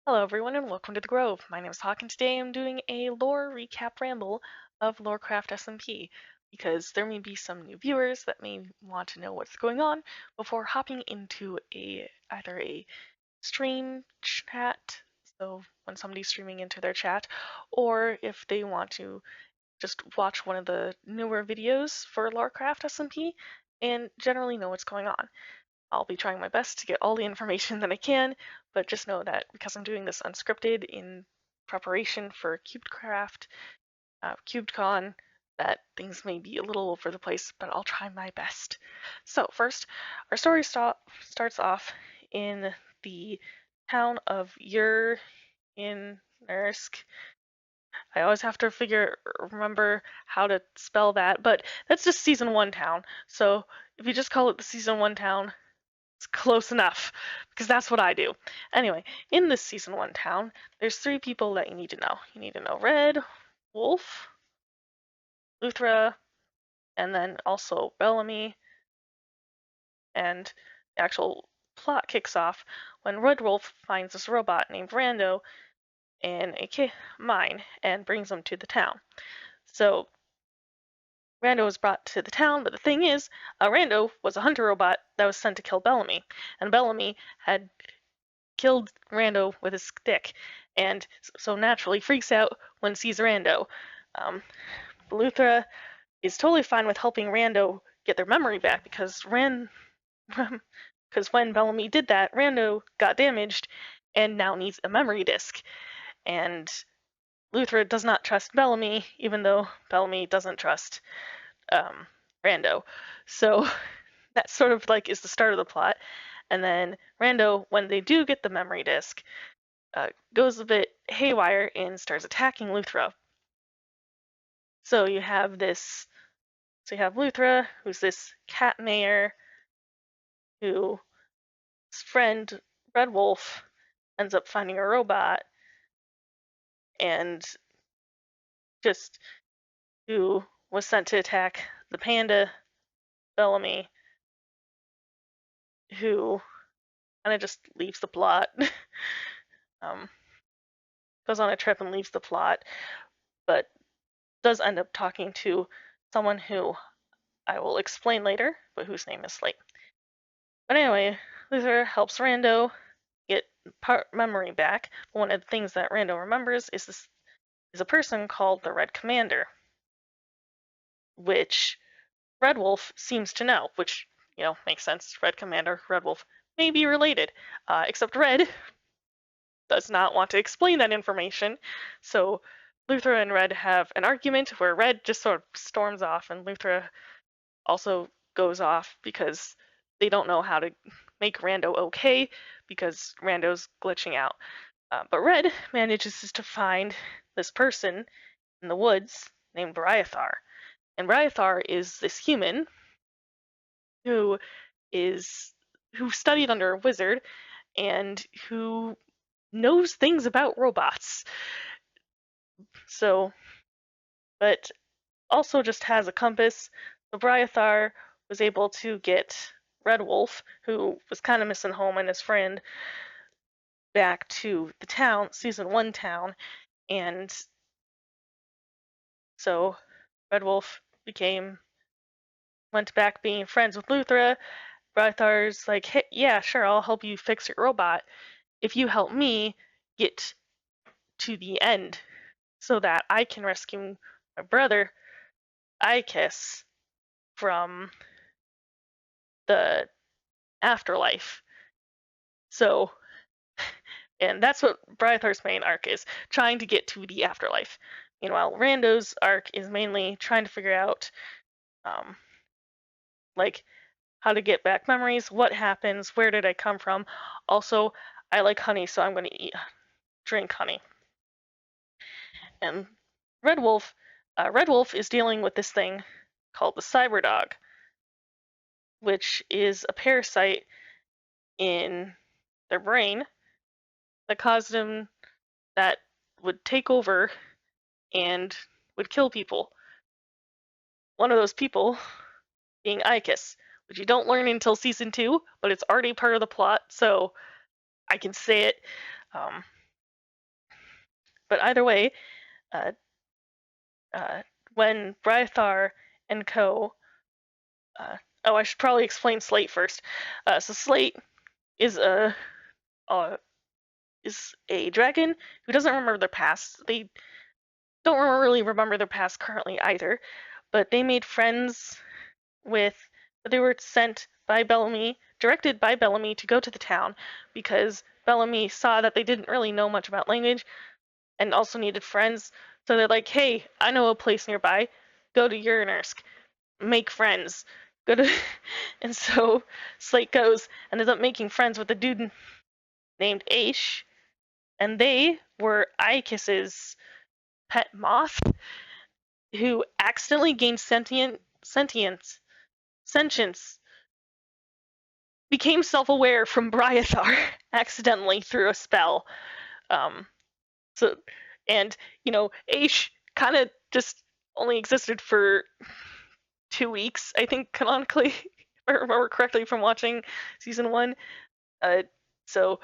Hello everyone and welcome to the Grove. My name is Hawk and today I'm doing a lore recap ramble of Lorecraft SMP because there may be some new viewers that may want to know what's going on before hopping into either a stream chat, so when somebody's streaming into their chat, or if they want to just watch one of the newer videos for Lorecraft SMP and generally know what's going on. I'll be trying my best to get all the information that I can, but just know that because I'm doing this unscripted in preparation for CubedCon, that things may be a little over the place, but I'll try my best. So first, our story starts off in the town of in Nersk. I always have to remember how to spell that, but that's just season 1 town. So if you just call it the season 1 town, it's close enough, because that's what I do. Anyway, in this season 1 town, there's 3 people that you need to know. You need to know Red, Wolf, Luthra, and then also Bellamy. And the actual plot kicks off when Redwolf finds this robot named Rando in a mine and brings him to the town. So Rando was brought to the town, but the thing is, Rando was a hunter robot that was sent to kill Bellamy, and Bellamy had killed Rando with his stick, and so naturally freaks out when sees Rando. Luthra is totally fine with helping Rando get their memory back because when Bellamy did that, Rando got damaged and now needs a memory disk. And Luthra does not trust Bellamy, even though Bellamy doesn't trust Rando. So that sort of like is the start of the plot. And then Rando, when they do get the memory disk, goes a bit haywire and starts attacking Luthra. So you have Luthra, who's this cat mayor, whose friend Redwolf ends up finding a robot, and just who was sent to attack the panda, Bellamy, who kind of just leaves the plot. Goes on a trip and leaves the plot, but does end up talking to someone who I will explain later, but whose name is Slate. But anyway, Luthra helps Rando get part memory back. But one of the things that Rando remembers is a person called the Red Commander, which Redwolf seems to know, which makes sense. Red Commander, Redwolf may be related, except Red does not want to explain that information. So Luthra and Red have an argument where Red just sort of storms off, and Luthra also goes off because they don't know how to make Rando okay because Rando's glitching out. But Red manages to find this person in the woods named Briathar. And Briathar is this human who studied under a wizard and who knows things about robots. So, but also just has a compass. So Briathar was able to get Redwolf, who was kind of missing home, and his friend back to the town, season 1 town, and so Redwolf went back being friends with Luthra. Briathar's like, hey, yeah, sure, I'll help you fix your robot if you help me get to the end so that I can rescue my brother, Ikis, from the afterlife. So, and that's what Briathar's main arc is, trying to get to the afterlife. Meanwhile, Rando's arc is mainly trying to figure out, like, how to get back memories, what happens, where did I come from. Also, I like honey, so I'm going to drink honey. And Redwolf is dealing with this thing called the Cyberdog, which is a parasite in their brain that caused them that would take over and would kill people. One of those people being Ikis, which you don't learn until season 2, but it's already part of the plot, so I can say it. But either way, uh, when Briathar and co. Oh, I should probably explain Slate first. So Slate is uh, a dragon who doesn't remember their past. They don't really remember their past currently either, but they made friends with. They were sent by Bellamy, directed by Bellamy to go to the town because Bellamy saw that they didn't really know much about language and also needed friends. So they're like, hey, I know a place nearby. Go to Uranursk. Make friends. Go to. And so Slate goes and ends up making friends with a dude named Aesh. And they were Iakis's pet moth who accidentally gained sentience, became self-aware from Briathar accidentally through a spell. Um, so, and Aish kind of just only existed for 2 weeks, I think, canonically, if I remember correctly from watching season 1. So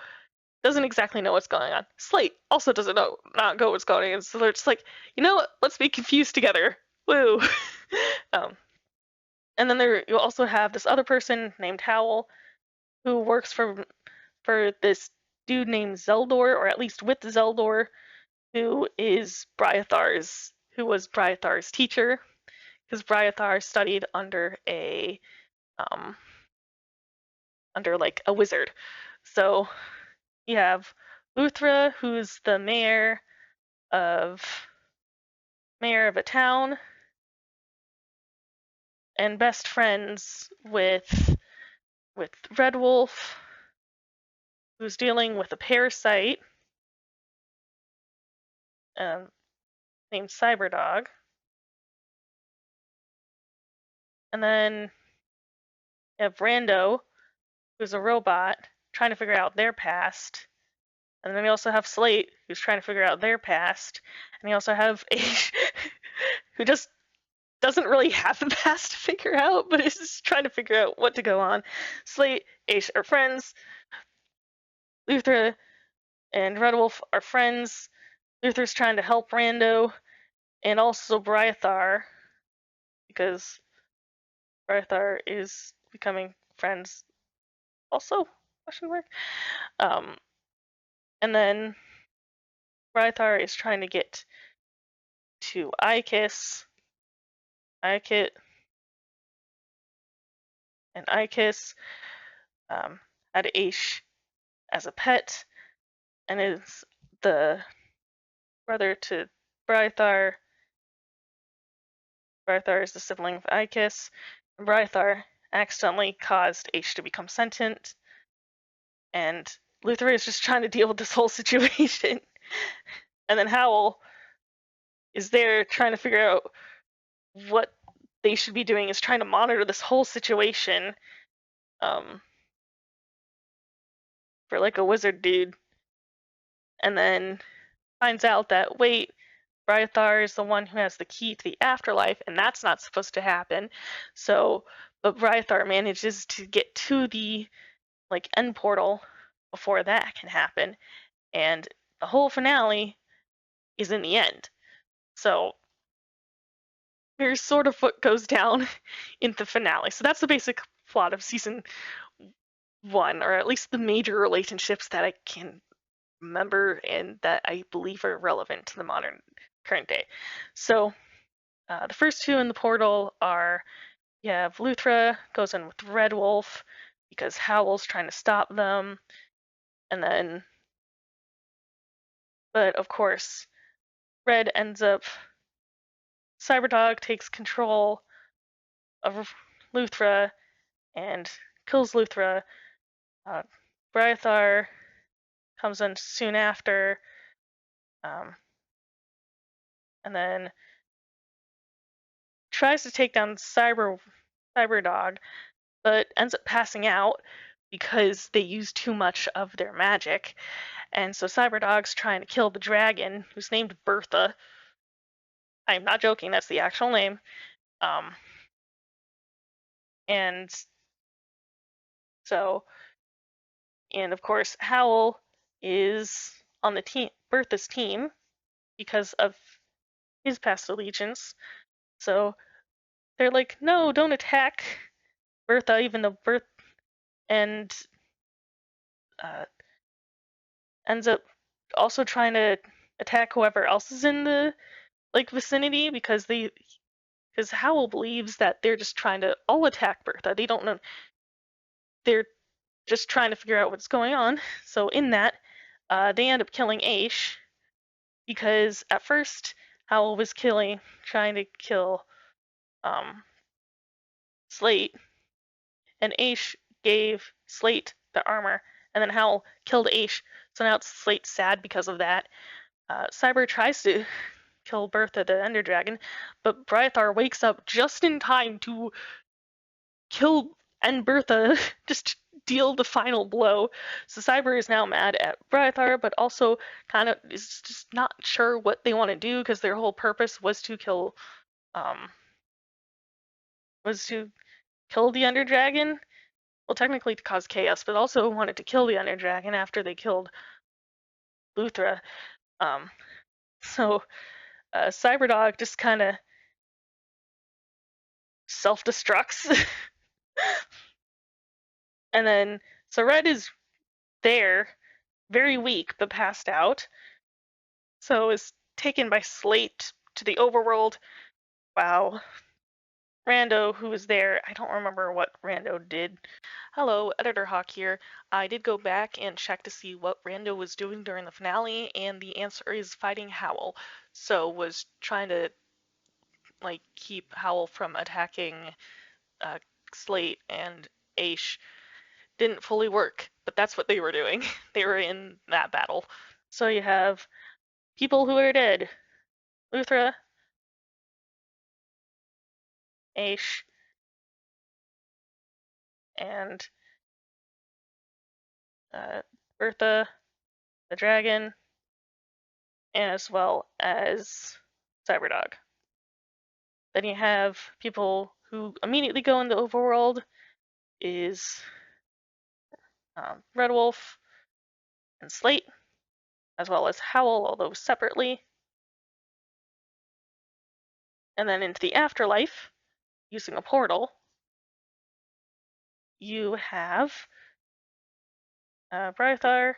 doesn't exactly know what's going on. Slate also doesn't not know what's going on. So they're just like, you know what? Let's be confused together. Woo. And then you also have this other person named Howl who works for this dude named Zeldor, or at least with Zeldor, who was Briathar's teacher, because Briathar studied under like a wizard. So you have Luthra, who's the of mayor of a town, and best friends with Redwolf, who's dealing with a parasite named Cyberdog. And then you have Rando, who's a robot, trying to figure out their past. And then we also have Slate, who's trying to figure out their past. And we also have Aesh, who just doesn't really have the past to figure out, but is just trying to figure out what to go on. Slate, Aesh are friends. Luthra and Redwolf are friends. Luthra's trying to help Rando, and also Briathar, because Briathar is becoming friends also? Question mark. And then Briathar is trying to get to Iakis, and Iakis had Aesh as a pet, and is the brother to Briathar. Briathar is the sibling of Iakis, and Briathar accidentally caused Aesh to become sentient, and Luthra is just trying to deal with this whole situation. And then Howl is there trying to figure out what they should be doing, is trying to monitor this whole situation for like a wizard dude, and then finds out that wait, Briathar is the one who has the key to the afterlife, and that's not supposed to happen. So, but Briathar manages to get to the like end portal before that can happen, and the whole finale is in the end. So here's sort of what goes down in the finale. So that's the basic plot of season 1, or at least the major relationships that I can remember and that I believe are relevant to the modern current day. So the first two in the portal are, you have Luthra goes in with Redwolf because Howl's trying to stop them, and then, but of course, Red ends up, Cyberdog takes control of Luthra and kills Luthra. Briathar comes in soon after, and then tries to take down Cyberdog, but ends up passing out because they use too much of their magic. And so Cyberdog's trying to kill the dragon, who's named Bertha. I'm not joking, that's the actual name. And so, and of course, Howl is on the team, Bertha's team, because of his past allegiance. So they're like, no, don't attack Bertha, even though Bertha and uh, ends up also trying to attack whoever else is in the like vicinity because Howell believes that they're just trying to all attack Bertha. They don't know, they're just trying to figure out what's going on. So in that, they end up killing Aish because at first Howell was trying to kill um, Slate, and Aish gave Slate the armor, and then Howell killed Aish. So now it's Slate's sad because of that. Cyber tries to kill Bertha the Ender Dragon, but Briathar wakes up just in time to kill and Bertha just deal the final blow. So Cyber is now mad at Briathar, but also kind of is just not sure what they want to do because their whole purpose was to kill um the Ender Dragon. Well, technically to cause chaos, but also wanted to kill the Ender Dragon after they killed Luthra. Um, so Cyberdog just kind of self-destructs, and then so Red is there, very weak but passed out. So is taken by Slate to the overworld. Wow. Rando, who was there, I don't remember what Rando did. Hello, Editor Hawk here. I did go back and check to see what Rando was doing during the finale, and the answer is fighting Howl. So was trying to like keep Howl from attacking uh, Slate and Aish. Didn't fully work, but that's what they were doing. They were in that battle. So you have people who are dead. Luthra, Aish, and uh, Bertha, the dragon, and as well as Cyberdog. Then you have people who immediately go in the overworld is Redwolf and Slate, as well as Howl, although separately. And then into the afterlife, using a portal, you have Briathar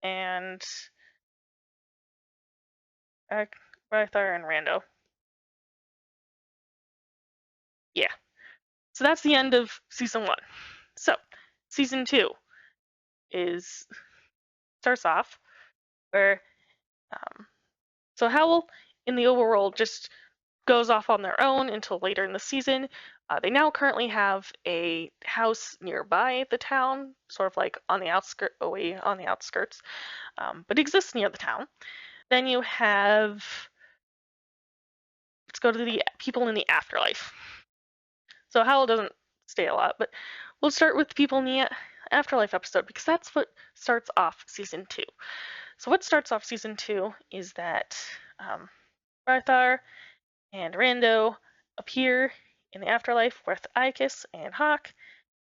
and Briathar and Rando. Yeah. So that's the end of season 1. So season 2 starts off where so Howl in the overworld just goes off on their own until later in the season. They now currently have a house nearby the town, sort of like on the outskirts, but exists near the town. Then you have, let's go to the people in the afterlife. So Howl doesn't stay a lot, but we'll start with people in the afterlife episode because that's what starts off season 2. So what starts off season 2 is that Briathar and Rando appear in the afterlife with Ichis and Hawk,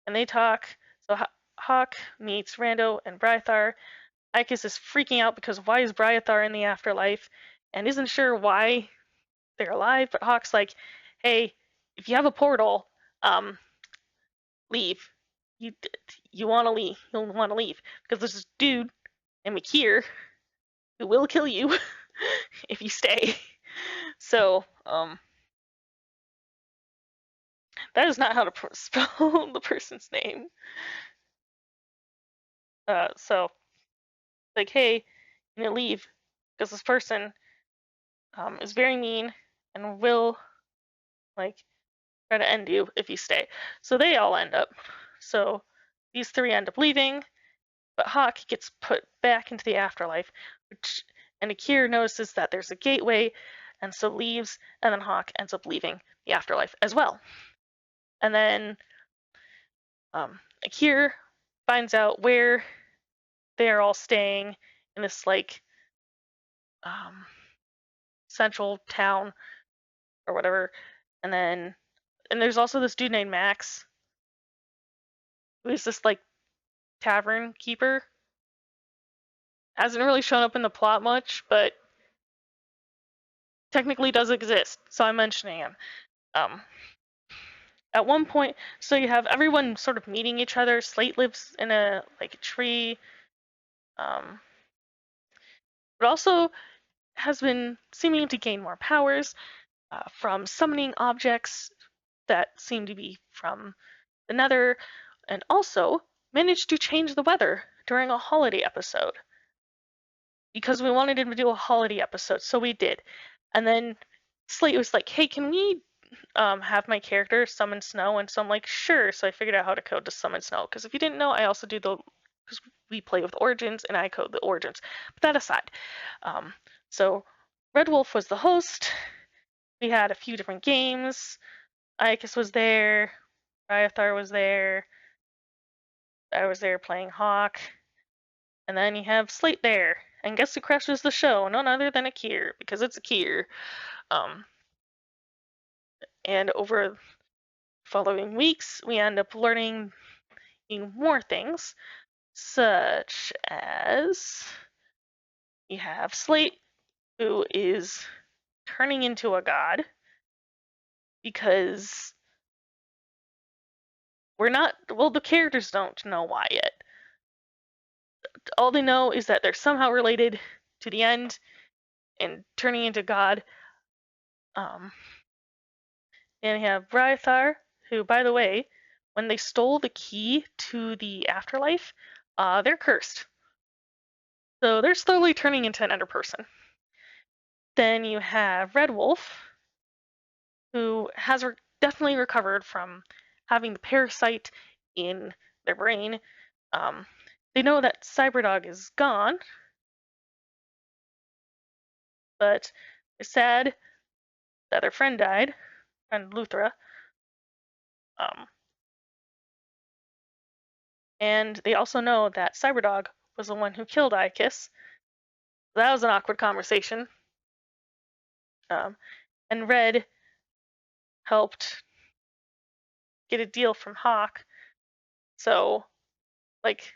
and they talk. So Hawk meets Rando and Briathar. Ichis is freaking out because why is Briathar in the afterlife, and isn't sure why they're alive. But Hawk's like, "Hey, if you have a portal, leave. You want to leave. You'll want to leave because there's this dude named Akhir who will kill you if you stay." So, that is not how to spell the person's name. So, like, hey, you need to leave because this person is very mean and will like try to end you if you stay. So they all end up. So these 3 end up leaving, but Hawk gets put back into the afterlife, and Akira notices that there's a gateway, and so leaves, and then Hawk ends up leaving the afterlife as well. And then Akira finds out where they are all staying in this like central town or whatever. And there's also this dude named Max, who is this like tavern keeper. Hasn't really shown up in the plot much, but technically does exist, so I'm mentioning him. At one point, so you have everyone sort of meeting each other. Slate lives in a tree, but also has been seeming to gain more powers from summoning objects that seem to be from the Nether, and also managed to change the weather during a holiday episode because we wanted him to do a holiday episode, so we did. And then Slate was like, "Hey, can we have my character summon snow?" And so I'm like, "Sure." So I figured out how to code to summon snow. Because if you didn't know, I also do because we play with origins and I code the origins. But that aside, so Redwolf was the host. We had a few different games. Iacus was there. Briathar was there. I was there playing Hawk. And then you have Slate there. And guess who crashes the show? None other than Akhir, because it's Akhir. And over following weeks, we end up learning more things, such as you have Slate, who is turning into a god because the characters don't know why yet. All they know is that they're somehow related to the end and turning into god. And you have Briathar, who, by the way, when they stole the key to the afterlife, they're cursed. So they're slowly turning into an ender person. Then you have Redwolf, who has definitely recovered from having the parasite in their brain. They know that Cyberdog is gone, but it's sad that their friend died, friend Luthra. And they also know that Cyberdog was the one who killed Iacus. That was an awkward conversation. And Red helped get a deal from Hawk. So, like,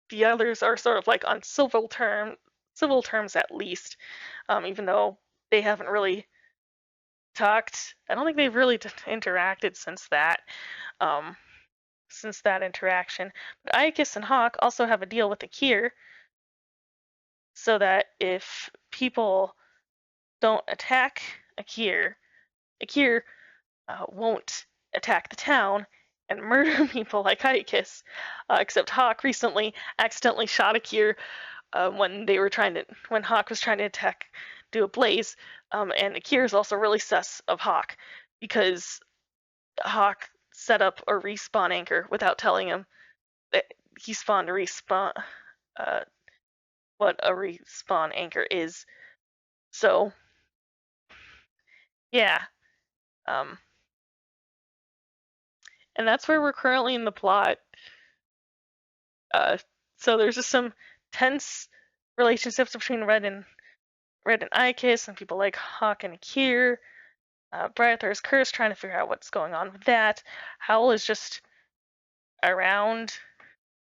the others are sort of like on civil terms at least, even though they haven't really talked. I don't think they've really interacted since that interaction. But Iacus and Hawk also have a deal with Akhir, so that if people don't attack Akhir won't attack the town and murder people like Iacus. Except Hawk recently accidentally shot Akhir when Hawk was trying to do a blaze. And Akhir is also really sus of Hawk because Hawk set up a respawn anchor without telling him that he spawned a respawn. What a respawn anchor is. So, yeah. And that's where we're currently in the plot. So there's just some tense relationships between Red and Iacus and people like Hawk and Akhir. Briathar is cursed, trying to figure out what's going on with that. Howl is just around,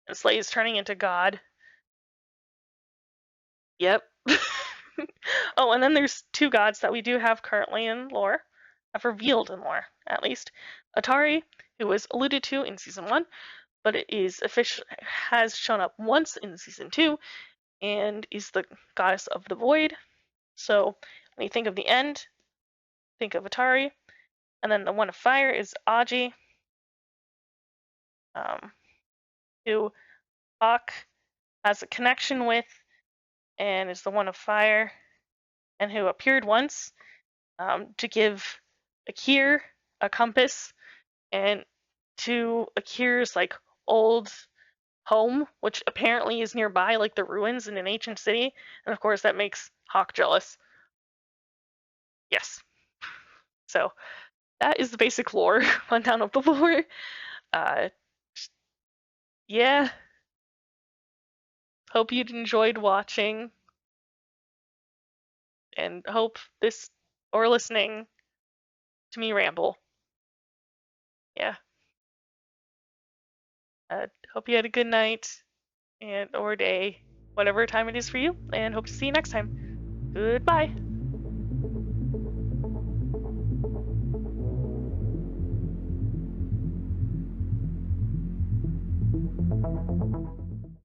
and Slade is turning into God. Yep. Oh, and then there's two gods that we do have currently in lore, have revealed in lore, at least. Atari, who was alluded to in season 1, but it is has shown up once in season 2, and is the goddess of the void. So when you think of the end, think of Atari. And then the one of fire is Aji, who Hawk has a connection with and is the one of fire, and who appeared once to give Akhir a compass and to Akhir's like old home, which apparently is nearby, like the ruins in an ancient city. And of course, that makes Hawk jealous. Yes. So that is the basic lore rundown of the lore. Yeah. Hope you enjoyed watching, and hope this or listening to me ramble. Yeah. Hope you had a good night and or day. whatever time it is for you, and hope to see you next time. Goodbye.